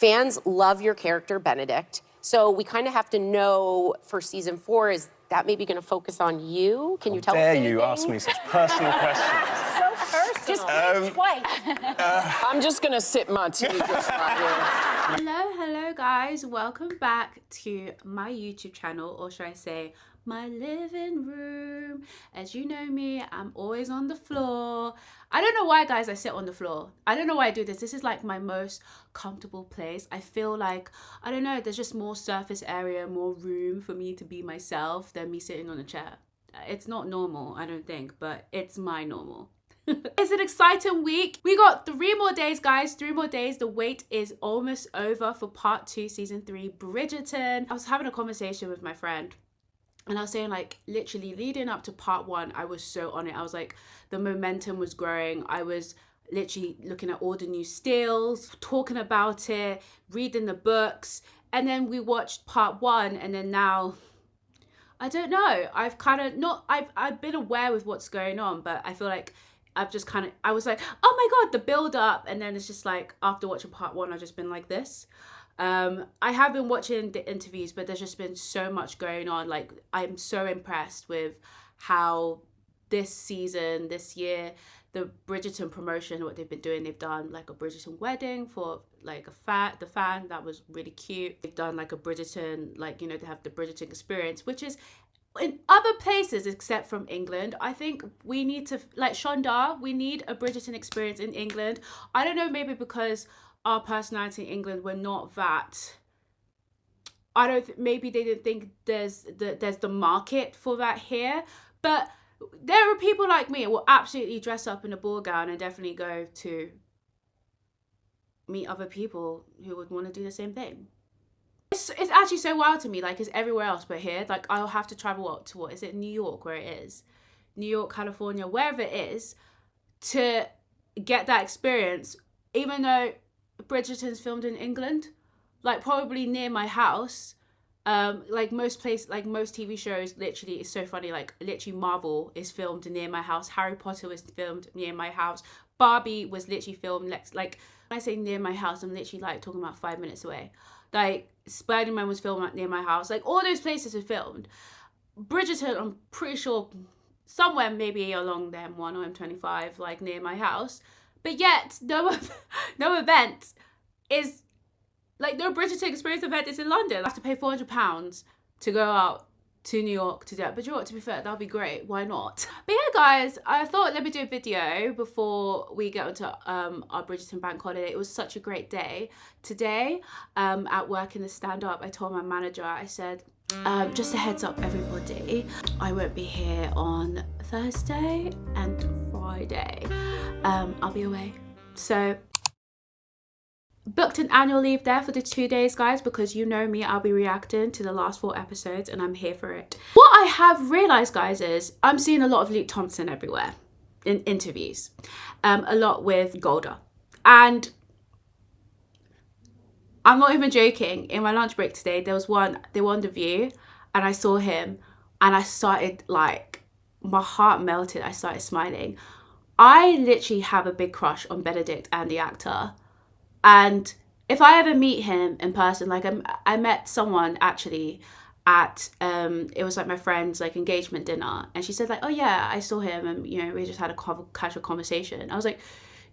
fans love your character, Benedict. So we kind of have to know for season 4, is that maybe going to focus on you? Can you tell us anything? Dare you ask me such personal questions? So personal. Just twice. I'm just gonna sip my tea just right here. Hello guys, welcome back to my YouTube channel, or should I say my living room. As you know me, I'm always on the floor. I don't know why, guys, I sit on the floor. I don't know why I do this. This is like my most comfortable place. I feel like, I don't know, there's just more surface area, more room for me to be myself than me sitting on a chair. It's not normal, I don't think, but it's my normal. It's an exciting week. We got 3 more days, guys. 3 more days. The wait is almost over for part 2, season 3, Bridgerton. I was having a conversation with my friend, and I was saying, like, literally leading up to part 1, I was so on it. I was like, the momentum was growing. I was literally looking at all the new stills, talking about it, reading the books. And then we watched part 1, and then now, I don't know. I've kind of not, I've been aware with what's going on, but I feel like I've just kind of, I was like, oh my God, the build up. And then it's just like, after watching part 1, I've just been like this. I have been watching the interviews, but there's just been so much going on. Like, I'm so impressed with how this season, this year, the Bridgerton promotion, what they've been doing. They've done like a Bridgerton wedding for like the fan. That was really cute. They've done like a Bridgerton, like, you know, they have the Bridgerton experience, which is in other places except from England. I think we need to, like Shonda, we need a Bridgerton experience in England. I don't know, maybe because our personality in England, we're not that. I don't. Maybe they didn't think there's the market for that here. But there are people like me who will absolutely dress up in a ball gown and definitely go to meet other people who would want to do the same thing. It's actually so wild to me. Like, it's everywhere else but here. Like, I'll have to travel up to, what is it, New York, where it is, New York, California, wherever it is, to get that experience. Even though Bridgerton's filmed in England, like probably near my house. Like most TV shows, literally, it's so funny. Like, literally, Marvel is filmed near my house. Harry Potter was filmed near my house. Barbie was literally filmed next. Like, when I say near my house, I'm literally like talking about 5 minutes away. Like, Spider-Man was filmed near my house. Like, all those places were filmed. Bridgerton, I'm pretty sure somewhere maybe along the M1 or M25, like near my house. But yet, no event is, like, no Bridgerton experience event is in London. I have to pay £400 to go out to New York to do it. But you know what, to be fair, that'll be great. Why not? But yeah, guys, I thought, let me do a video before we get onto our Bridgerton bank holiday. It was such a great day. Today, at work in the stand-up, I told my manager, I said, just a heads up, everybody, I won't be here on Thursday and Friday. I'll be away. So booked an annual leave there for the 2 days, guys, because you know me, I'll be reacting to the last 4 episodes and I'm here for it. What I have realized, guys, is I'm seeing a lot of Luke Thompson everywhere in interviews, a lot with Golda. And I'm not even joking. In my lunch break today, they were on The View, and I saw him and I started, like, my heart melted. I started smiling. I literally have a big crush on Benedict and the actor. And if I ever meet him in person, like, I met someone actually at, it was like my friend's like engagement dinner. And she said, like, oh yeah, I saw him and, you know, we just had a casual conversation. I was like,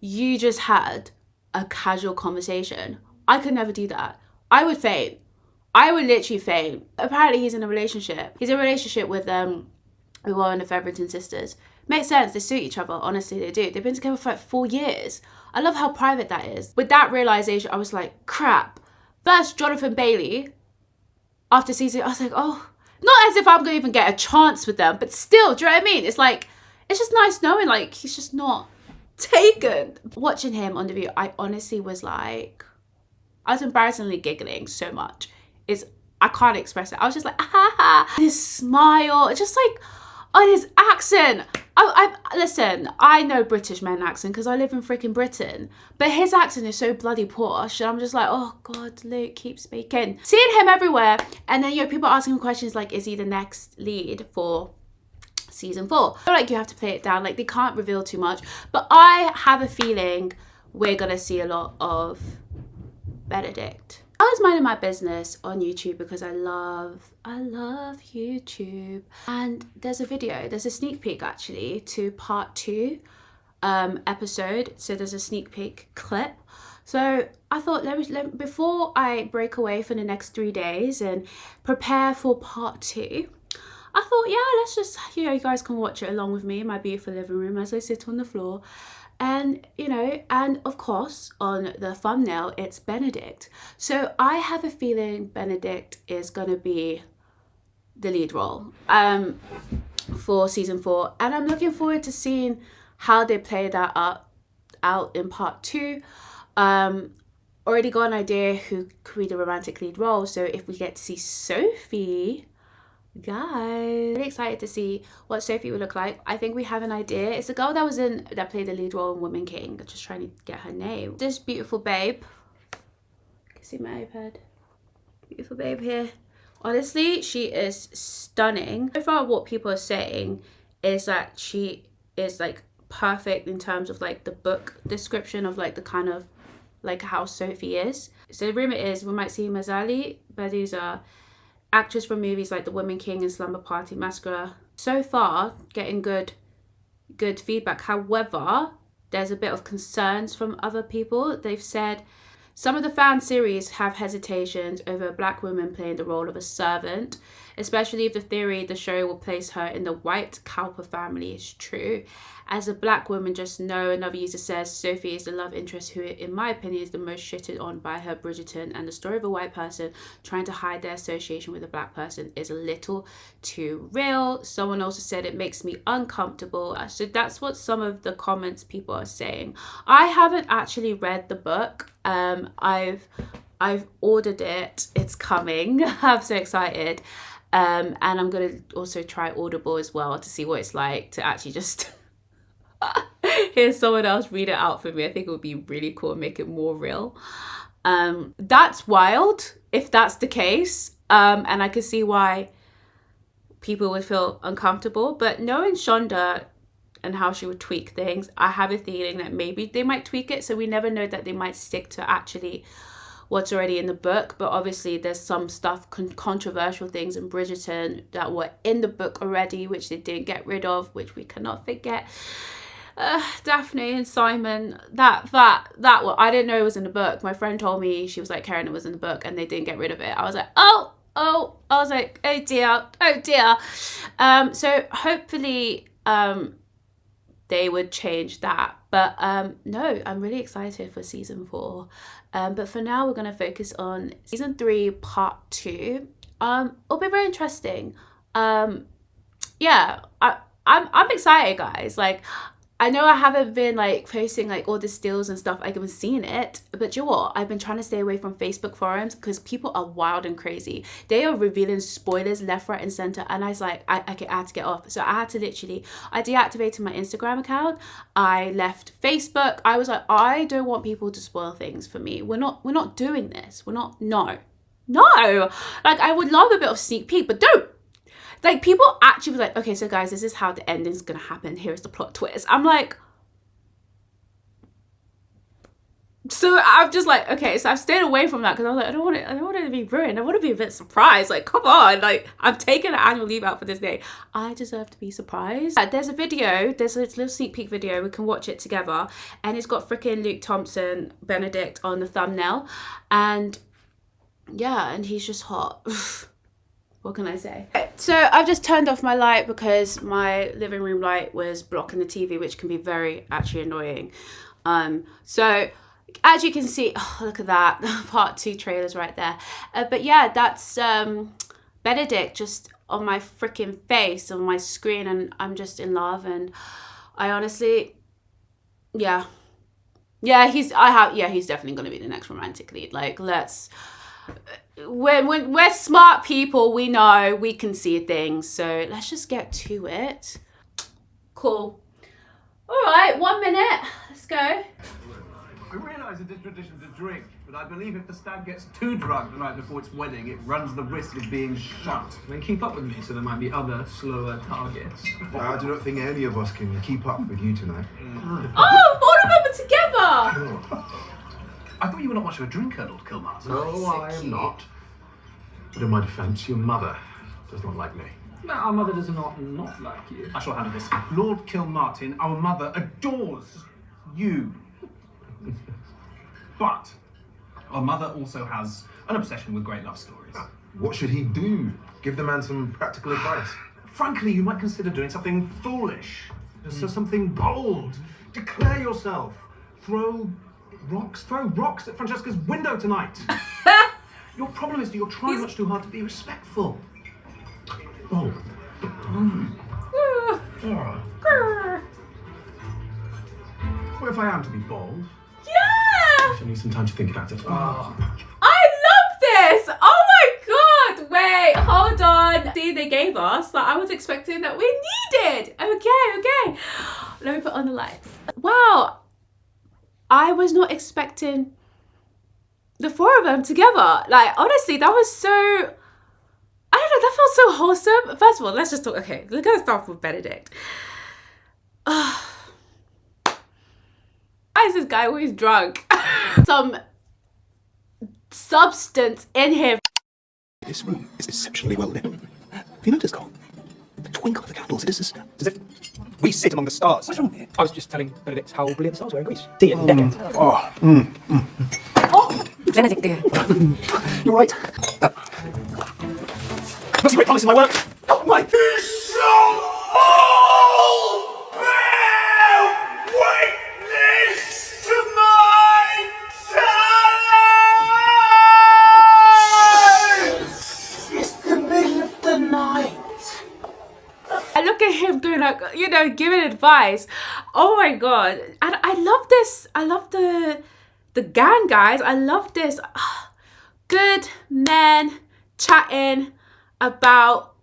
you just had a casual conversation. I could never do that. I would faint. I would literally faint. Apparently he's in a relationship. He's in a relationship with one of the Feverton sisters. Makes sense, they suit each other, honestly they do. They've been together for like 4 years. I love how private that is. With that realization, I was like, crap. First, Jonathan Bailey, after season, I was like, oh, not as if I'm gonna even get a chance with them, but still, do you know what I mean? It's like, it's just nice knowing, like, he's just not taken. Watching him on The View, I honestly was like, I was embarrassingly giggling so much. I can't express it. I was just like, ah, ha, ha. His smile, just like, on his accent. Listen, I know British men accent because I live in freaking Britain, but his accent is so bloody posh, and I'm just like, oh God, Luke, keep speaking. Seeing him everywhere, and then, you know, people asking him questions like, is he the next lead for season 4? I feel like you have to play it down, like, they can't reveal too much, but I have a feeling we're gonna see a lot of Benedict. I was minding my business on YouTube because I love YouTube. And there's a sneak peek actually to part 2 episode. So there's a sneak peek clip. So I thought, before I break away for the next 3 days and prepare for part 2, I thought, yeah, let's just, you guys can watch it along with me in my beautiful living room as I sit on the floor. And, and of course, on the thumbnail, it's Benedict. So I have a feeling Benedict is going to be the lead role for season 4. And I'm looking forward to seeing how they play that out in part 2. Already got an idea who could be the romantic lead role. So if we get to see Sophie, guys, really excited to see what Sophie would look like. I think we have an idea. It's the girl that played the lead role in Woman King. I'm just trying to get her name. This beautiful babe. You can see my iPad. Beautiful babe here. Honestly, she is stunning. So far, what people are saying is that she is like perfect in terms of like the book description of like the kind of like how Sophie is. So the rumor is we might see Mazzali Baduza, actress from movies like The Woman King and Slumber Party Massacre. So far, getting good feedback. However, there's a bit of concerns from other people. They've said some of the fan series have hesitations over a black woman playing the role of a servant, especially if the show will place her in the white Cowper family is true. As a black woman, just know, another user says, Sophie is the love interest who, in my opinion, is the most shitted on by her Bridgerton, and the story of a white person trying to hide their association with a black person is a little too real. Someone also said it makes me uncomfortable. So that's what some of the comments people are saying. I haven't actually read the book. I've ordered it. It's coming. I'm so excited. And I'm going to also try Audible as well to see what it's like to actually just hear someone else read it out for me. I think it would be really cool and make it more real. That's wild if that's the case. And I can see why people would feel uncomfortable. But knowing Shonda and how she would tweak things, I have a feeling that maybe they might tweak it. So we never know that they might stick to actually what's already in the book. But obviously there's some stuff, controversial things in Bridgerton that were in the book already, which they didn't get rid of, which we cannot forget. Daphne and Simon, that I didn't know it was in the book. My friend told me, she was like, Karen, it was in the book and they didn't get rid of it. I was like, oh, I was like, oh dear. So hopefully they would change that. But no, I'm really excited for season 4. But for now, we're going to focus on season 3, part 2. It'll be very interesting. Yeah, I'm excited, guys. Like, I know I haven't been like posting like all the stills and stuff. I haven't seen it, but you know what? I've been trying to stay away from Facebook forums because people are wild and crazy. They are revealing spoilers left, right, and center, and I was like, I had to get off. So I had to I deactivated my Instagram account. I left Facebook. I was like, I don't want people to spoil things for me. We're not doing this. No. Like, I would love a bit of sneak peek, but don't. Like, people actually was like, okay, so guys, this is how the ending's gonna happen. Here's the plot twist. I'm like, so I'm just like, okay, so I've stayed away from that because I was like, I don't want it to be ruined. I want to be a bit surprised. Like, come on, like, I'm taking an annual leave out for this day. I deserve to be surprised. There's a little sneak peek video. We can watch it together, and it's got freaking Luke Thompson, Benedict on the thumbnail, and yeah, and he's just hot. What can I say? So I've just turned off my light because my living room light was blocking the TV, which can be very actually annoying. So as you can see, oh, look at that, part 2 trailers right there. But yeah, that's Benedict just on my freaking face, on my screen, and I'm just in love. And I honestly, yeah, he's definitely going to be the next romantic lead. Like, when we're smart people, we know, we can see things, so let's just get to it. Cool. All right, 1 minute, let's go. I realise it is tradition to drink, but I believe if the stag gets too drunk the night before its wedding, it runs the risk of being shot. Then keep up with me, so there might be other slower targets. I do not think any of us can keep up with you tonight. Oh, all of them are together! I thought you were not much of a drinker, Lord Kilmartin. No, I am not. But in my defence, your mother does not like me. No, our mother does not like you. I shall handle this. Lord Kilmartin, our mother adores you. But our mother also has an obsession with great love stories. What should he do? Give the man some practical advice. Frankly, you might consider doing something foolish. So something bold. Declare yourself. Throw rocks at Francesca's window tonight. Your problem is that you're trying much too hard to be respectful. Oh. What if I am to be bold? Yeah! I need some time to think about it. I love this! Oh my god! Wait, hold on. See, they gave us that I was expecting that we needed. Okay. Let me put on the lights. Wow. I was not expecting the four of them together. Like, honestly, that was so... I don't know, that felt so wholesome. First of all, let's just talk... Okay, we're going to start with Benedict. Why is this guy always drunk? Some substance in him. This room is exceptionally well lit. Have you noticed, Cole? The twinkle of the candles, it is as if we sit among the stars. What's wrong here? I was just telling Benedict how brilliant the stars were in Greece. See it, decade. Oh, Benedict dear. You're right. Must great promise in my work. Oh my! Witness to my talent! It's the middle of the night. I look at him doing like, you know, giving advice. Oh my god. And I love this. I love the gang, guys. I love this. Good men chatting about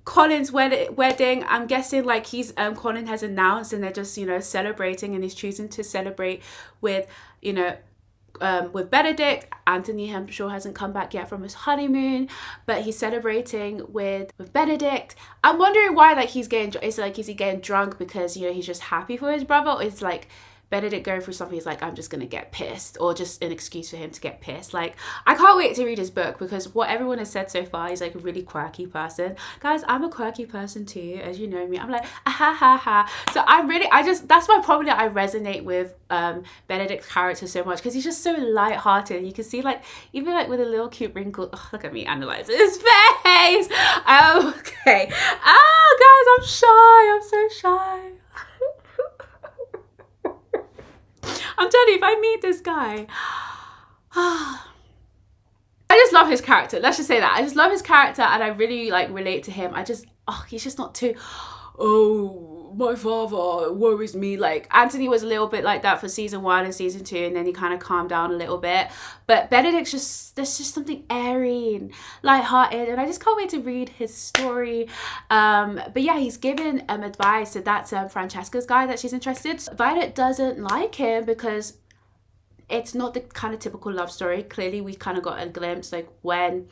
Colin's wedding. I'm guessing like he's Colin has announced and they're just, you know, celebrating, and he's choosing to celebrate with, you know, with Benedict. Anthony, I'm sure, hasn't come back yet from his honeymoon, but he's celebrating with Benedict. I'm wondering why, like, he's getting, is he getting drunk because, you know, he's just happy for his brother, or is like Benedict going through something, he's like, I'm just gonna get pissed, or just an excuse for him to get pissed. Like, I can't wait to read his book, because what everyone has said so far, he's like a really quirky person. Guys, I'm a quirky person too, as you know me. I'm like, ha. So that's why probably I resonate with Benedict's character so much, because he's just so light-hearted. You can see, like, even like with a little cute wrinkle. Oh, look at me analyzing his face. Okay. Guys, I'm shy. I'm so shy. I'm telling you, if I meet this guy, I just love his character. Let's just say that. I just love his character, and I really like relate to him. He's just not too, oh, my father worries me. Like, Anthony was a little bit like that for season 1 and season 2, and then he kind of calmed down a little bit. But Benedict's there's just something airy and lighthearted, and I just can't wait to read his story. But yeah, he's given advice, so that's Francesca's guy that she's interested. Violet doesn't like him because it's not the kind of typical love story. Clearly, we kind of got a glimpse, like, when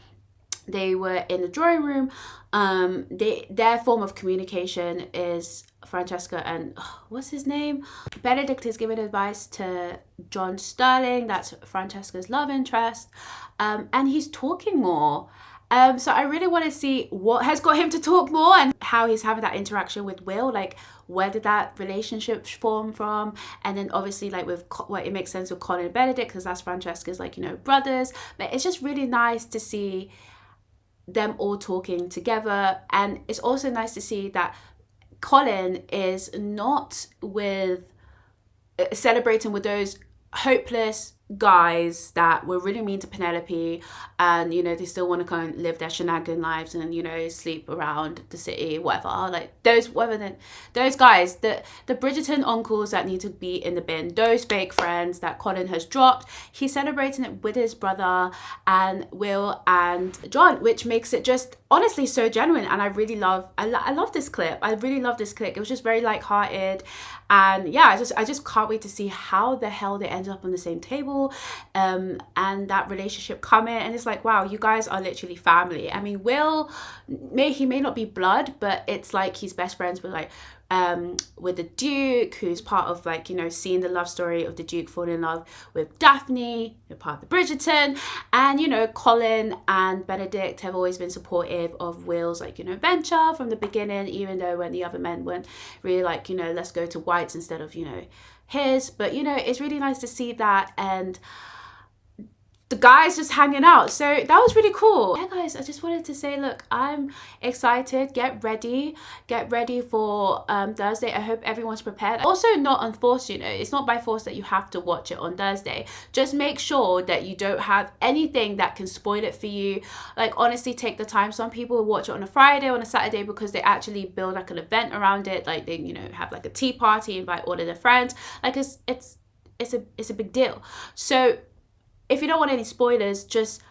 they were in the drawing room, their form of communication is Francesca and what's his name? Benedict is giving advice to John Sterling, that's Francesca's love interest, and he's talking more. So I really want to see what has got him to talk more, and how he's having that interaction with Will. Like, where did that relationship form from? And then obviously, like, with it makes sense with Colin and Benedict, because that's Francesca's, like, you know, brothers. But it's just really nice to see them all talking together, and it's also nice to see that Colin is not celebrating with those hopeless guys that were really mean to Penelope, and, you know, they still want to kind of live their shenanigan lives and, you know, sleep around the city, whatever. Like, those guys, the Bridgerton uncles that need to be in the bin, those fake friends that Colin has dropped, he's celebrating it with his brother and Will and John, which makes it just honestly so genuine. And I really love this clip. I really love this clip. It was just very light-hearted, and yeah, I just can't wait to see how the hell they end up on the same table people and that relationship coming, and it's like, wow, you guys are literally family. I mean, Will, he may not be blood, but it's like he's best friends with like with the Duke, who's part of like, you know, seeing the love story of the Duke falling in love with Daphne, they're part of the Bridgerton. And you know, Colin and Benedict have always been supportive of Will's like, you know, venture from the beginning, even though when the other men weren't really like, you know, let's go to White's instead of, you know, his. But you know, it's really nice to see that, and the guys just hanging out, so that was really cool. Yeah guys, I just wanted to say, look, I'm excited. Get ready for Thursday. I hope everyone's prepared. Also, not unforced, you know, it's not by force that you have to watch it on Thursday. Just make sure that you don't have anything that can spoil it for you. Like, honestly, take the time. Some people will watch it on a Friday, on a Saturday, because they actually build like an event around it. Like, they, you know, have like a tea party, invite all of their friends. Like, it's a big deal. So if you don't want any spoilers, just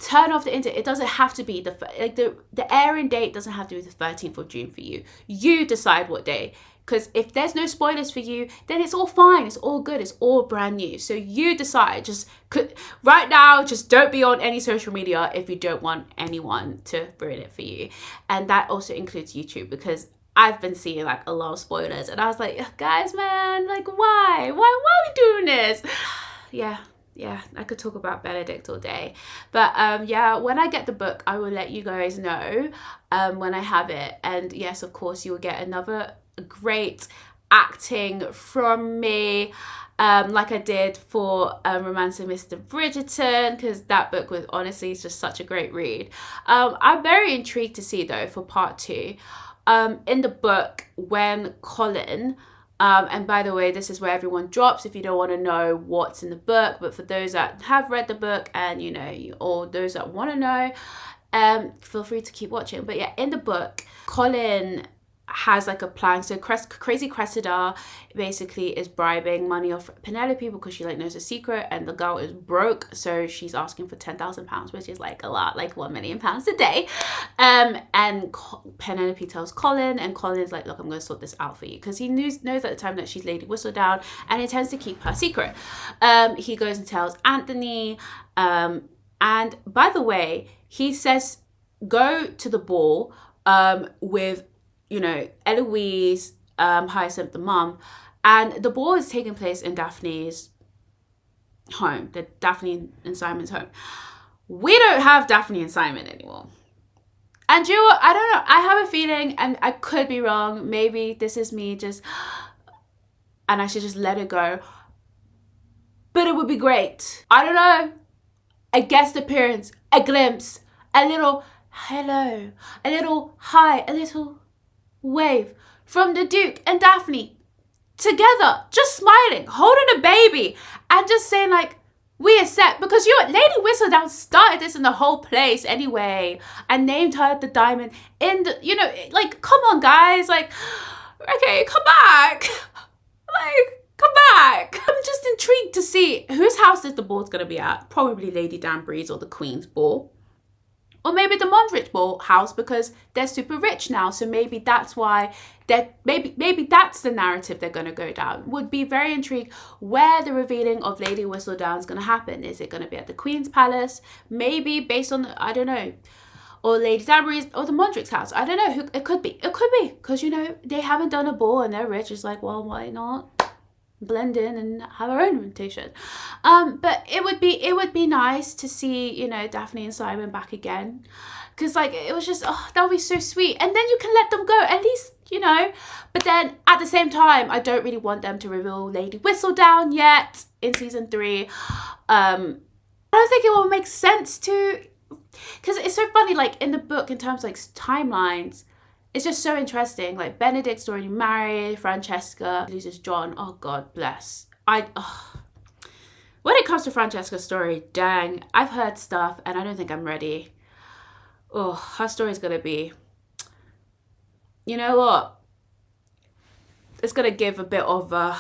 turn off the internet. It doesn't have to be the airing date doesn't have to be the 13th of June for you. You decide what day. Because if there's no spoilers for you, then it's all fine. It's all good. It's all brand new. So you decide. Right now, just don't be on any social media if you don't want anyone to ruin it for you. And that also includes YouTube, because I've been seeing like a lot of spoilers. And I was like, guys, man, like, why? Why are we doing this? Yeah, I could talk about Benedict all day. But yeah, when I get the book, I will let you guys know when I have it. And yes, of course, you will get another great acting from me, like I did for Romancing Mr. Bridgerton, because that book was honestly just such a great read. I'm very intrigued to see, though, for part 2. In the book, when Colin... and by the way, this is where everyone drops if you don't want to know what's in the book. But for those that have read the book and, you know, or those that want to know, feel free to keep watching. But yeah, in the book, Colin has like a plan. So Crazy Cressida basically is bribing money off Penelope because she like knows a secret, and the girl is broke, so she's asking for £10,000, which is like a lot, like £1 million a day. And Penelope tells Colin, and Colin's like, look, I'm going to sort this out for you, because he knows at the time that she's Lady Whistledown and intends to keep her secret. He goes and tells Anthony, and by the way, he says go to the ball with, you know, Eloise, Hyacinth, the mum, and the ball is taking place in Daphne's home, Daphne and Simon's home. We don't have Daphne and Simon anymore. And you know what? I don't know. I have a feeling, and I could be wrong. Maybe this is me just, and I should just let it go. But it would be great. I don't know. A guest appearance, a glimpse, a little hello, a little hi, a little wave from the Duke and Daphne together, just smiling, holding a baby, and just saying like, we accept, because Lady Whistledown started this in the whole place anyway, and named her the diamond in the, you know, like, come on guys, like, okay, come back, like, come back. I'm just intrigued to see whose house is the ball's gonna be at. Probably Lady Danbury's or the Queen's ball. Or maybe the Mondrich ball house, because they're super rich now. So maybe that's why maybe that's the narrative they're going to go down. Would be very intrigued where the revealing of Lady Whistledown is going to happen. Is it going to be at the Queen's Palace? Maybe based on, I don't know. Or Lady Danbury's, or the Mondrich's house. I don't know. It could be. It could be. Because, you know, they haven't done a ball and they're rich. It's like, well, why not blend in and have our own invitation? But it would be nice to see, you know, Daphne and Simon back again, because like it was just, oh, that would be so sweet. And then you can let them go, at least, you know. But then at the same time, I don't really want them to reveal Lady Whistledown yet in season 3. I don't think it will make sense to, because it's so funny, like in the book, in terms of like timelines, it's just so interesting. Like Benedict's already married, Francesca loses John. Oh God bless. When it comes to Francesca's story, dang, I've heard stuff and I don't think I'm ready. Oh, her story's gonna be, you know what? It's gonna give a bit of a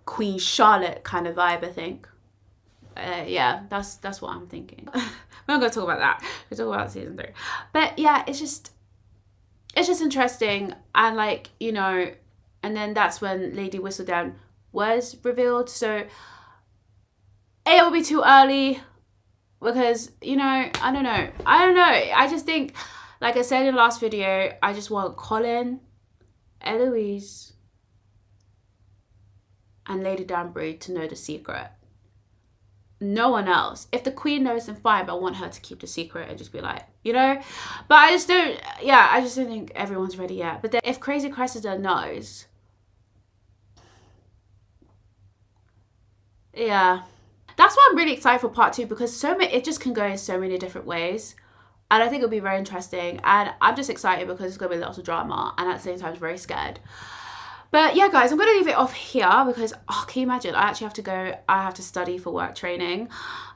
Queen Charlotte kind of vibe, I think. Yeah, that's what I'm thinking. We're not gonna talk about that. We'll talk about season 3. But yeah, it's just interesting. And like, you know, and then that's when Lady Whistledown was revealed. So it will be too early because, you know, I don't know. I just think, like I said in the last video, I just want Colin, Eloise, and Lady Danbury to know the secret. No one else. If the Queen knows, then fine, but I want her to keep the secret and just be like, you know. But I just don't think everyone's ready yet. But then if Crazy Cressida knows, yeah, that's why I'm really excited for part 2, because it just can go in so many different ways, and I think it'll be very interesting. And I'm just excited because it's gonna be lots of drama, and at the same time I'm very scared. But yeah, guys, I'm gonna leave it off here because, oh, can you imagine? I actually have to study for work training.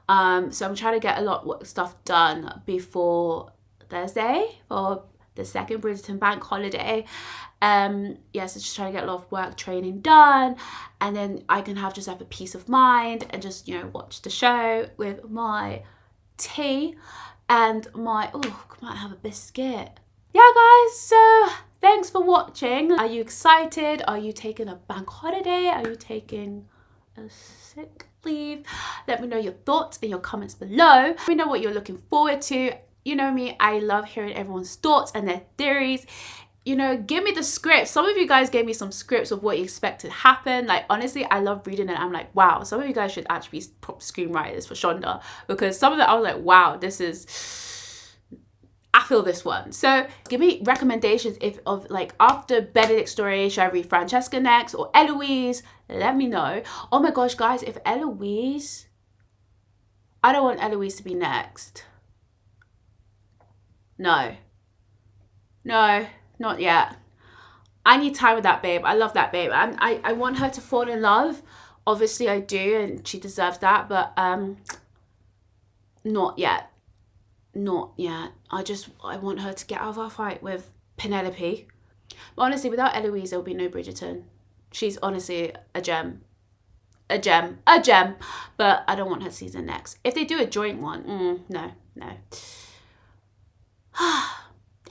So I'm trying to get a lot of stuff done before Thursday for the second Bridgerton bank holiday. Yeah, so just trying to get a lot of work training done, and then I can just have a peace of mind and just, you know, watch the show with my tea and my, oh, I might have a biscuit. Yeah, guys, so thanks for watching. Are you excited? Are you taking a bank holiday? Are you taking a sick leave? Let me know your thoughts in your comments below. Let me know what you're looking forward to. You know me, I love hearing everyone's thoughts and their theories. You know, give me the script. Some of you guys gave me some scripts of what you expect to happen. Like, honestly, I love reading it. I'm like, wow, some of you guys should actually be screenwriters for Shonda, because some of that I was like, wow, this is, I feel this one. So give me recommendations of like, after Benedict's story, should I read Francesca next or Eloise? Let me know. Oh my gosh, guys, if Eloise, I don't want Eloise to be next. No, not yet. I need time with that babe. I love that babe. I want her to fall in love. Obviously I do, and she deserves that, but not yet. Not yet. I want her to get out of our fight with Penelope. But honestly, without Eloise, there will be no Bridgerton. She's honestly a gem. A gem. But I don't want her season next. If they do a joint one, no.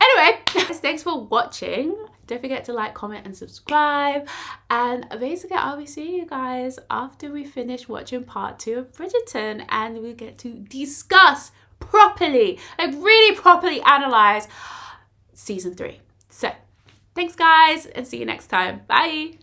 Anyway, guys, thanks for watching. Don't forget to like, comment, and subscribe. And basically, I'll be seeing you guys after we finish watching part 2 of Bridgerton, and we get to discuss properly, like really properly analyze season 3. So, thanks guys, and see you next time. Bye.